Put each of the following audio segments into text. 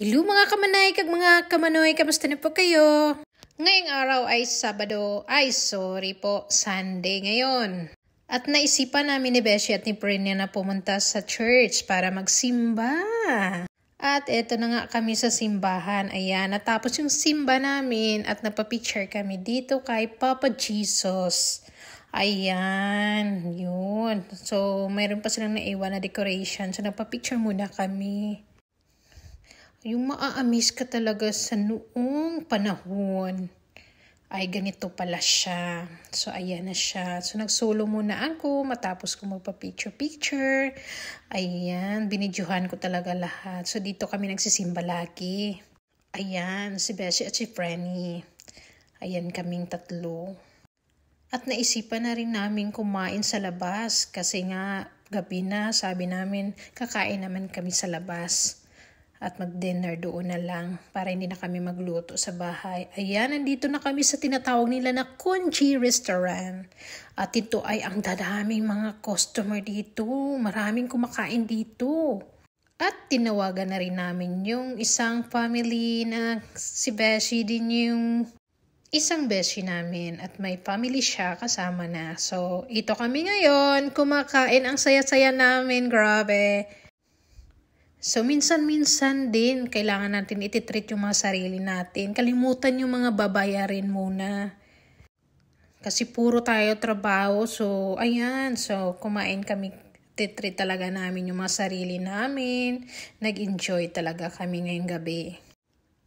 Hello mga kamanay kag mga kamanoy, kamusta na po kayo? Ngayong araw ay Sabado, Sunday ngayon. At naisipan namin ni Beshi at ni Prinya na pumunta sa church para magsimba. At eto na nga kami sa simbahan. Ayan, natapos yung simba namin at napapicture kami dito kay Papa Jesus. Ayan, yun. So, mayroon pa silang naiwan na decoration. So, napapicture muna kami. Yung maa-amaze ka talaga sa noong panahon. Ay, ganito pala siya. So, ayan na siya. So, nagsolo muna ako matapos ko magpa-picture. Ayan, binidyohan ko talaga lahat. So, dito kami nagsisimba lagi. Ayan, si Beshi at si Frenny. Ayan kaming tatlo. At naisipan na rin namin kumain sa labas. Kasi nga, gabi na, sabi namin, kakain naman kami sa labas. At mag-dinner doon na lang para hindi na kami magluto sa bahay. Ayan, nandito na kami sa tinatawag nila na Kunchi Restaurant. At ito ay ang dadaming mga customer dito. Maraming kumakain dito. At tinawagan na rin namin yung isang family na si Beshi din yung isang beshi namin. At may family siya kasama na. So, ito kami ngayon. Kumakain, ang saya-saya namin. Grabe. So, minsan-minsan din, kailangan natin ititreat yung mga sarili natin. Kalimutan yung mga babayarin muna. Kasi puro tayo trabaho. So, ayan. So, kumain kami. Titreat talaga namin yung mga sarili namin. Nag-enjoy talaga kami ngayong gabi.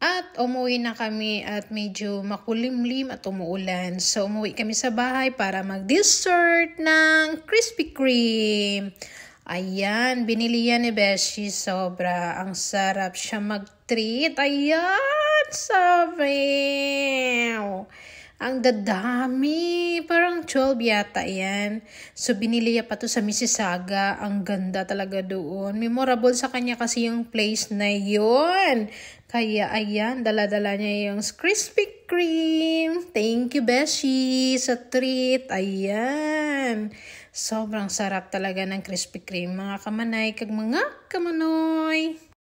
At umuwi na kami at medyo makulimlim at umuulan. So, umuwi kami sa bahay para mag-dessert ng Krispy Kreme. Ayan, binili yan ni Beshi. Sobra. Ang sarap siya mag-treat. Ayan, sabi. Ang dadami. Parang 12 yata yan. So, binili niya pa to sa Mississauga. Ang ganda talaga doon. Memorable sa kanya kasi yung place na yun. Kaya, ayan, dala-dala niya yung Krispy Kreme. Thank you, Beshi, sa treat. Ayan. Sobrang sarap talaga ng Krispy Kreme, mga kamanay kag mga kamanoy.